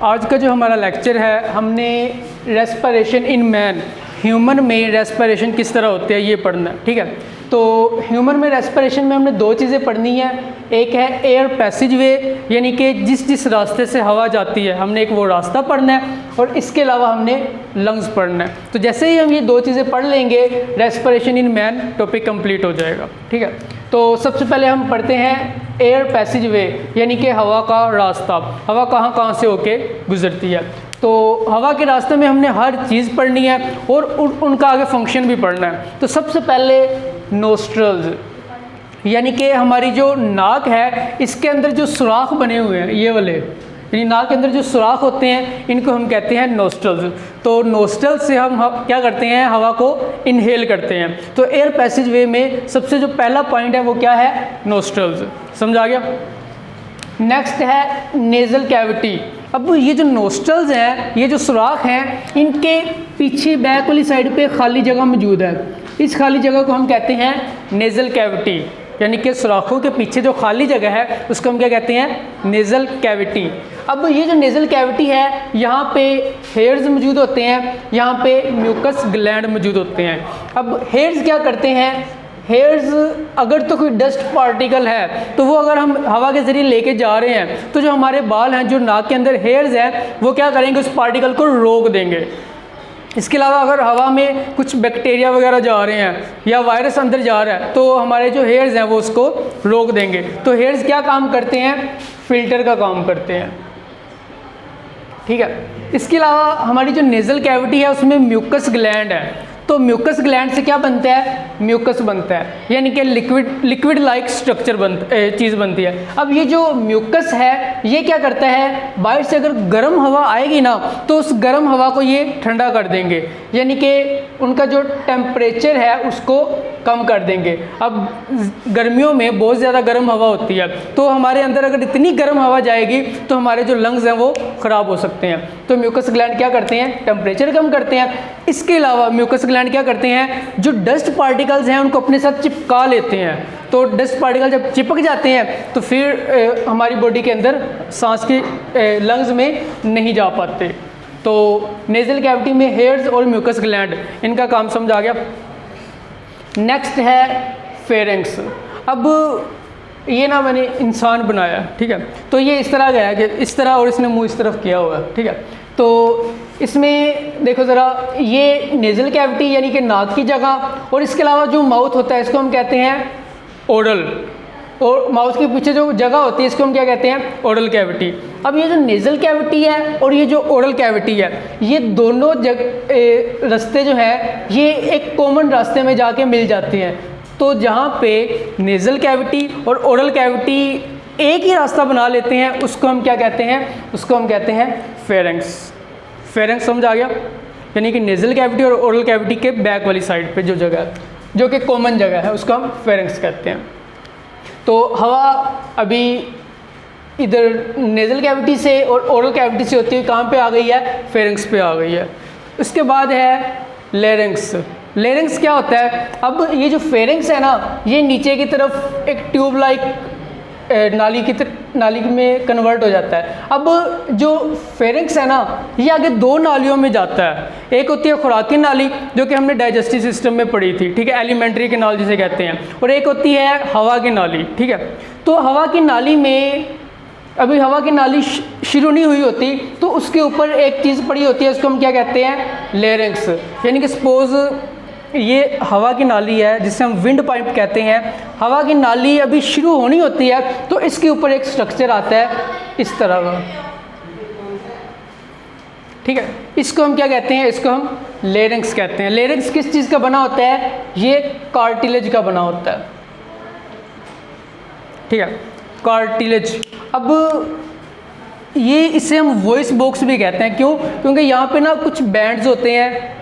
आज का जो हमारा लेक्चर है, हमने रेस्पिरेशन इन मैन, ह्यूमन में रेस्पिरेशन किस तरह होती है ये पढ़ना है। ठीक है, तो ह्यूमन में रेस्पिरेशन में हमने दो चीज़ें पढ़नी है। एक है एयर पैसेज वे, यानी कि जिस रास्ते से हवा जाती है हमने एक वो रास्ता पढ़ना है, और इसके अलावा हमने लंग्स पढ़ना है। तो जैसे ही हम ये दो चीज़ें पढ़ लेंगे, respiration in man topic complete हो जाएगा। ठीक है, तो सबसे पहले हम पढ़ते हैं एयर पैसेज वे, यानी कि हवा का रास्ता, हवा कहाँ कहाँ से होके गुजरती है। तो हवा के रास्ते में हमने हर चीज़ पढ़नी है और उनका आगे फंक्शन भी पढ़ना है। तो सबसे पहले नोस्ट्रल्स, यानी कि हमारी जो नाक है इसके अंदर जो सुराख बने हुए हैं ये वाले, यानी नाक के अंदर जो सुराख होते हैं इनको हम कहते हैं नोस्ट्रल्स। तो नोस्ट्रल्स से हम क्या करते हैं, हवा को इनहेल करते हैं। तो एयर पैसेज वे में सबसे जो पहला पॉइंट है वो क्या है, नोस्ट्रल्स। समझ आ गया। नेक्स्ट है नेज़ल कैविटी। अब ये जो नोस्ट्रल्स हैं, ये जो सुराख हैं, इनके पीछे बैक वाली साइड पे खाली जगह मौजूद है। इस खाली जगह को हम कहते हैं नेज़ल कैविटी, यानी कि सुराखों के पीछे जो खाली जगह है उसको हम क्या कहते हैं, नेज़ल कैविटी। अब ये जो नेज़ल कैविटी है, यहाँ पे हेयर्स मौजूद होते हैं, यहाँ पे म्यूकस ग्लैंड मौजूद होते हैं। अब हेयर्स क्या करते हैं, हेयर्स अगर तो कोई डस्ट पार्टिकल है तो वो अगर हम हवा के ज़रिए लेके जा रहे हैं तो जो हमारे बाल हैं, जो नाक के अंदर हेयर्स हैं, वो क्या करेंगे, उस पार्टिकल को रोक देंगे। इसके अलावा अगर हवा में कुछ बैक्टीरिया वगैरह जा रहे हैं या वायरस अंदर जा रहा है तो हमारे जो हेयर्स हैं वो उसको रोक देंगे। तो हेयर्स क्या काम करते हैं, फिल्टर का काम करते हैं। ठीक है, इसके अलावा हमारी जो नेज़ल कैविटी है उसमें म्यूकस ग्लैंड है। तो म्यूकस ग्लैंड से क्या बनता है, म्यूकस बनता है, यानी कि लिक्विड लाइक स्ट्रक्चर चीज़ बनती है। अब ये जो म्यूकस है ये क्या करता है, बाहर से अगर गर्म हवा आएगी ना तो उस गर्म हवा को ये ठंडा कर देंगे, यानी कि उनका जो टेम्परेचर है उसको कम कर देंगे। अब गर्मियों में बहुत ज़्यादा गर्म हवा होती है, तो हमारे अंदर अगर इतनी गर्म हवा जाएगी तो हमारे जो लंग्स हैं वो ख़राब हो सकते हैं। तो म्यूकस ग्लैंड क्या करते हैं, टेम्परेचर कम करते हैं। इसके अलावा म्यूकस ग्लैंड क्या करते हैं, जो डस्ट पार्टिकल्स हैं उनको अपने साथ चिपका लेते हैं। तो डस्ट पार्टिकल जब चिपक जाते हैं तो फिर हमारी बॉडी के अंदर सांस की लंग्स में नहीं जा पाते। तो नेज़ल कैविटी में हेयर्स और म्यूकस ग्लैंड, इनका काम समझ आ गया। नेक्स्ट है फेरेंक्स। अब ये ना मैंने इंसान बनाया, ठीक है, तो ये इस तरह गया कि इस तरह, और इसने मुंह इस तरफ किया हुआ है। ठीक है, तो इसमें देखो ज़रा, ये नेज़ल कैविटी यानी कि नाक की जगह, और इसके अलावा जो माउथ होता है इसको हम कहते हैं ओरल, और माउथ के पीछे जो जगह होती है इसको हम क्या कहते हैं, ओरल कैविटी। अब ये जो नेज़ल कैविटी है और ये जो ओरल कैविटी है, ये दोनों रास्ते जो है ये एक कॉमन रास्ते में जाके मिल जाते हैं। तो जहाँ पे नेज़ल कैविटी और ओरल कैविटी एक ही रास्ता बना लेते हैं उसको हम क्या कहते हैं, उसको हम कहते हैं फेरेंक्स। फेरेंक्स समझ आ गया, यानी कि नेज़ल कैविटी और ओरल कैविटी के बैक वाली साइड पे जो जगह है, जो कि कॉमन जगह है, उसको हम फेरेंक्स कहते हैं। तो हवा अभी इधर नेज़ल कैविटी से और ओरल कैविटी से होती हुई कहाँ पे आ गई है, फेरेंक्स पे आ गई है। उसके बाद है लेरिंक्स। लेरिंक्स क्या होता है, अब ये जो फेरेंक्स है ना, ये नीचे की तरफ एक ट्यूब लाइक नाली में कन्वर्ट हो जाता है। अब जो फेरेंक्स है ना, ये आगे दो नालियों में जाता है। एक होती है खुराकी नाली, जो कि हमने डाइजेस्टिव सिस्टम में पढ़ी थी, ठीक है, एलिमेंट्री कैनाल जिसे कहते हैं, और एक होती है हवा की नाली। ठीक है, तो हवा की नाली में अभी हवा की नाली शुरू नहीं हुई होती तो उसके ऊपर एक चीज़ पड़ी होती है, उसको हम क्या कहते हैं, लेरिंक्स। यानी कि सपोज ये हवा की नाली है जिसे हम विंड पाइप कहते हैं। हवा की नाली अभी शुरू होनी होती है तो इसके ऊपर एक स्ट्रक्चर आता है इस तरह का। ठीक है, इसको हम क्या कहते हैं, इसको हम लेरिंक्स कहते हैं। लेरिंक्स किस चीज़ का बना होता है, ये कार्टिलेज का बना होता है। ठीक है, कार्टिलेज। अब ये इसे हम वॉइस बॉक्स भी कहते हैं। क्यों, क्योंकि यहाँ पे ना कुछ बैंड्स होते हैं,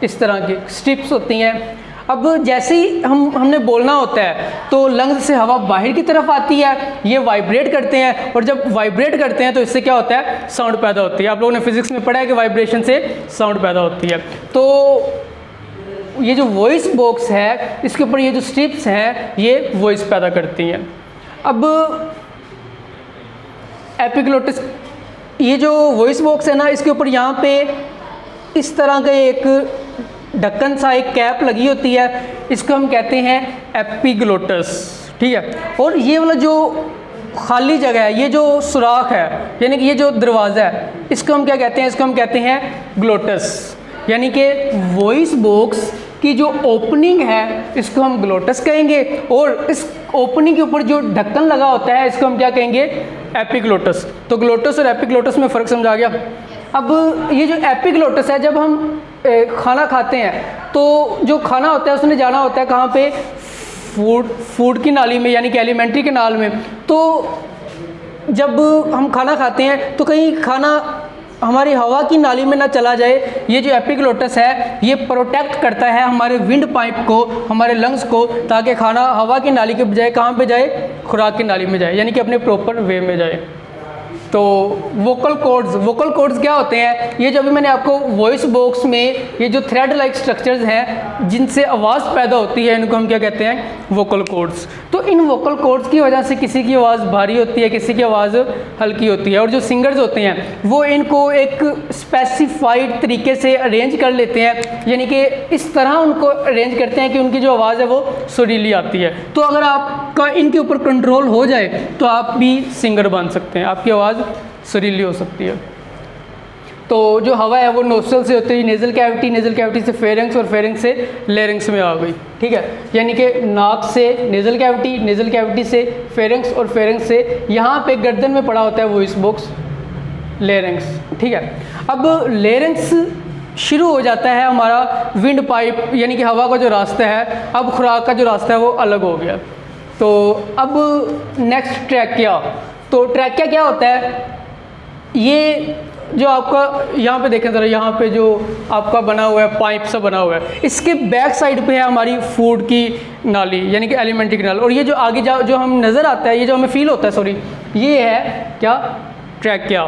इस तरह की स्ट्रिप्स होती हैं। अब जैसे ही हमने बोलना होता है तो लंग्स से हवा बाहर की तरफ आती है, ये वाइब्रेट करते हैं, और जब वाइब्रेट करते हैं तो इससे क्या होता है, साउंड पैदा होती है। आप लोगों ने फिजिक्स में पढ़ा है कि वाइब्रेशन से साउंड पैदा होती है। तो ये जो वॉइस बॉक्स है इसके ऊपर ये जो स्ट्रिप्स हैं ये वॉइस पैदा करती हैं। अब एपिग्लोटिस ये जो वॉइस बॉक्स है ना, इसके ऊपर यहाँ पे इस तरह का एक ढक्कन सा एक कैप लगी होती है, इसको हम कहते हैं एपिग्लोटस, ठीक है। और ये वाला जो खाली जगह है, ये जो सुराख है, यानी कि ये जो दरवाज़ा है, इसको हम क्या कहते हैं? इसको हम कहते हैं ग्लोटस। यानी कि वॉइस बॉक्स की जो ओपनिंग है इसको हम ग्लोटस कहेंगे, और इस ओपनिंग के ऊपर जो ढक्कन लगा होता है इसको हम क्या कहेंगे? एपिग्लोटस। तो ग्लोटस और एपिग्लोटस में फ़र्क समझा गया। अब ये जो एपिग्लोटस है, जब हम खाना खाते हैं तो जो खाना होता है उसने जाना होता है कहाँ पे? फूड की नाली में, यानी कि एलिमेंट्री के नाल में। तो जब हम खाना खाते हैं तो कहीं खाना हमारी हवा की नाली में ना चला जाए, ये जो एपिग्लोटस है ये प्रोटेक्ट करता है हमारे विंड पाइप को, हमारे लंग्स को, ताकि खाना हवा की नाली के बजाय कहाँ पे जाए? खुराक की नाली में जाए, यानी कि अपने प्रॉपर वे में जाए। तो वोकल कॉर्ड्स क्या होते हैं? ये जो अभी मैंने आपको वॉइस बॉक्स में ये जो थ्रेड लाइक स्ट्रक्चर्स हैं जिनसे आवाज़ पैदा होती है, इनको हम क्या कहते हैं? Vocal cords. तो इन वोकल कॉर्ड्स की वजह से किसी की आवाज़ भारी होती है, किसी की आवाज़ हल्की होती है, और जो सिंगर्स होते हैं वो इनको एक स्पेसिफाइड तरीके से अरेंज कर लेते हैं, यानी कि इस तरह उनको अरेंज करते हैं कि उनकी जो आवाज़ है वो सुरीली आती है। तो अगर आपका इनके ऊपर कंट्रोल हो जाए तो आप भी सिंगर बन सकते हैं, आपकी आवाज़ सुरीली हो सकती है। तो जो हवा है वो नोस्ट्रल से होती है नेज़ल कैविटी, नेज़ल कैविटी से फेरिंक्स, और फेरिंक्स से लेरिंक्स में आ गई, ठीक है। यानी कि नाक से नेज़ल कैविटी, नेज़ल कैविटी से फेरिंक्स, और फेरिंक्स से यहाँ पे गर्दन में पड़ा होता है वॉइस बॉक्स, लेरिंक्स, ठीक है। अब लेरिंक्स शुरू हो जाता है हमारा विंड पाइप, यानी कि हवा का जो रास्ता है। अब खुराक का जो रास्ता है वो अलग हो गया। तो अब नेक्स्ट ट्रैकिया। तो ट्रैकिया क्या होता है? ये जो आपका यहाँ पे देखें ज़रा, यहाँ पे जो आपका बना हुआ है पाइप सा बना हुआ है, इसके बैक साइड पे है हमारी फूड की नाली, यानी कि एलिमेंट्री की नाली। और ये जो आगे जो हम नज़र आता है, ये जो हमें फील होता है, सॉरी, ये है क्या? ट्रैकिया।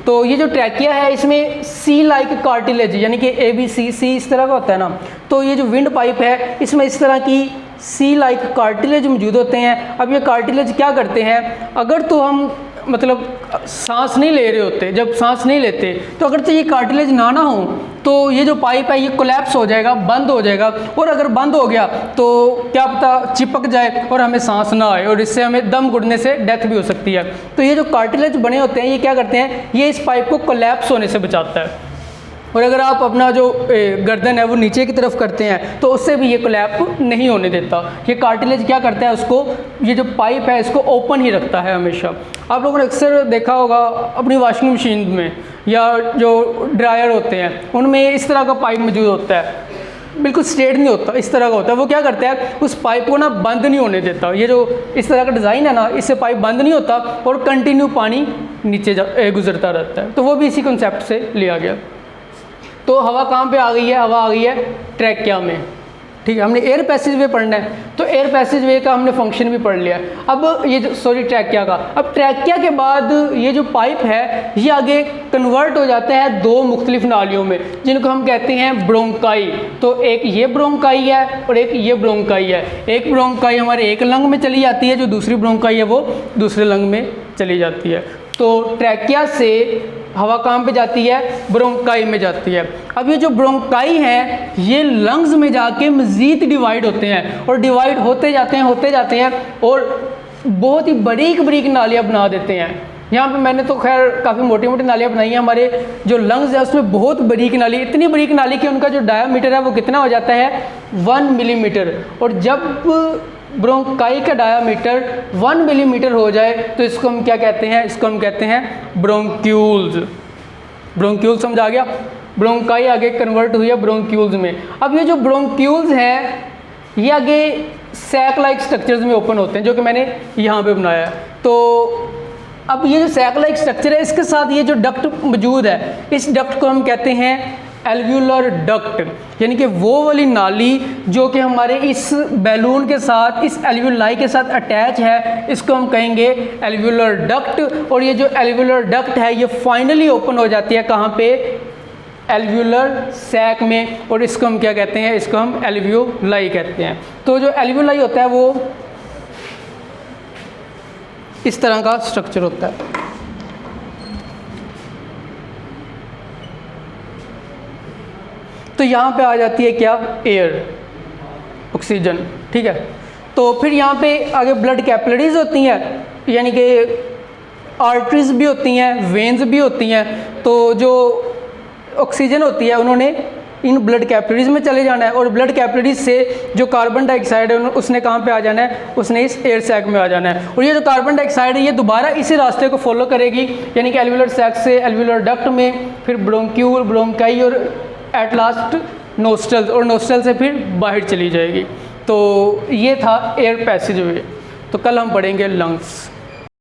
तो ये जो ट्रैकिया है इसमें सी लाइक कार्टिलेज, यानी कि ABC, सी इस तरह का होता है ना, तो ये जो विंड पाइप है इसमें इस तरह की सी लाइक कार्टिलेज मौजूद होते हैं। अब ये कार्टिलेज क्या करते हैं? अगर तो हम मतलब सांस नहीं ले रहे होते, जब सांस नहीं लेते तो अगर तो ये कार्टिलेज ना हो तो ये जो पाइप है ये कोलैप्स हो जाएगा, बंद हो जाएगा। और अगर बंद हो गया तो क्या पता चिपक जाए और हमें सांस ना आए, और इससे हमें दम घुटने से डेथ भी हो सकती है। तो ये जो कार्टिलेज बने होते हैं ये क्या करते हैं? ये इस पाइप को कोलैप्स होने से बचाता है। और अगर आप अपना जो गर्दन है वो नीचे की तरफ करते हैं तो उससे भी ये कोलैप नहीं होने देता। ये कार्टिलेज क्या करता है? उसको, ये जो पाइप है इसको ओपन ही रखता है हमेशा। आप लोगों ने अक्सर देखा होगा अपनी वॉशिंग मशीन में या जो ड्रायर होते हैं उनमें इस तरह का पाइप मौजूद होता है, बिल्कुल स्ट्रेट नहीं होता, इस तरह का होता है। वो क्या करता है? उस पाइप को ना बंद नहीं होने देता। ये जो इस तरह का डिज़ाइन है ना, इससे पाइप बंद नहीं होता और कंटिन्यू पानी नीचे गुजरता रहता है। तो वो भी इसी कॉन्सेप्ट से लिया गया। तो हवा कहाँ पे आ गई है? हवा आ गई है ट्रैकिया में, ठीक है। हमने एयर पैसेज वे पढ़ना है, तो एयर पैसेज वे का हमने फंक्शन भी पढ़ लिया। अब ये जो ट्रैकिया का, अब ट्रैकिया के बाद ये जो पाइप है ये आगे कन्वर्ट हो जाता है दो मुख्तलिफ नालियों में, जिनको हम कहते हैं ब्रोंकाई। तो एक ये ब्रोंकाई है और एक ये ब्रोंकाई है। एक ब्रोंकाई हमारे एक लंग में चली जाती है, जो दूसरी ब्रोंकाई है वो दूसरे लंग में चली जाती है। तो ट्रैकिया से हवा कहाँ पे जाती है? ब्रोंकाई में जाती है। अब ये जो ब्रोंकाई है ये लंग्स में जाके मज़ीद डिवाइड होते हैं, और डिवाइड होते जाते हैं और बहुत ही बारीक बारीक नालियाँ बना देते हैं। यहाँ पे मैंने तो खैर काफ़ी मोटी मोटी नालियाँ बनाई हैं। हमारे जो लंग्स है उसमें बहुत बारीक नाली, इतनी बारीक नाली कि उनका जो डायामीटर है वो कितना हो जाता है? 1 मिलीमीटर। और जब ब्रोंकाई का डायामीटर 1 मिलीमीटर हो जाए तो इसको हम क्या कहते हैं? इसको हम कहते हैं ब्रोंक्यूल्स। ब्रोंक्यूल्स समझ आ गया? ब्रोंकाई आगे कन्वर्ट हुई है ब्रोंक्यूल्स में। अब ये जो ब्रोंक्यूल्स हैं ये आगे सैक लाइक स्ट्रक्चर्स में ओपन होते हैं, जो कि मैंने यहाँ पे बनाया है। तो अब ये जो सैक लाइक स्ट्रक्चर है इसके साथ ये जो डक्ट मौजूद है, इस डक्ट को हम कहते हैं एल्व्यूलर डक्ट, यानी कि वो वाली नाली जो कि हमारे इस बैलून के साथ, इस एल्व्यूलाई के साथ अटैच है, इसको हम कहेंगे एल्व्यूलर डक्ट। और ये जो एल्व्यूलर डक्ट है ये फाइनली ओपन हो जाती है कहाँ पे? एल्व्यूलर सैक में। और इसको हम क्या कहते हैं? इसको हम एल्व्यूलाई कहते हैं। तो जो एल्व्यूलाई होता है वो इस तरह का स्ट्रक्चर होता है। तो यहाँ पे आ जाती है क्या, एयर, ऑक्सीजन, ठीक है। तो फिर यहाँ पे आगे ब्लड कैपिलरीज होती हैं, यानी कि आर्टरीज भी होती हैं, वेन्स भी होती हैं। तो जो ऑक्सीजन होती है उन्होंने इन ब्लड कैपिलरीज में चले जाना है, और ब्लड कैपिलरीज से जो कार्बन डाइऑक्साइड है उसने कहाँ पे आ जाना है, उसने इस एयर सैक में आ जाना है। और ये जो कार्बन डाइऑक्साइड है ये दोबारा इसी रास्ते को फॉलो करेगी, यानी कि एल्वियोलर सैक से एल्वियोलर डक्ट में, फिर ब्रोंक्यूल, ब्रोंकाई और एट लास्ट नोस्ट्रल्स, और नोस्ट्रल से फिर बाहर चली जाएगी। तो ये था एयर पैसेज वे। तो कल हम पढ़ेंगे लंग्स।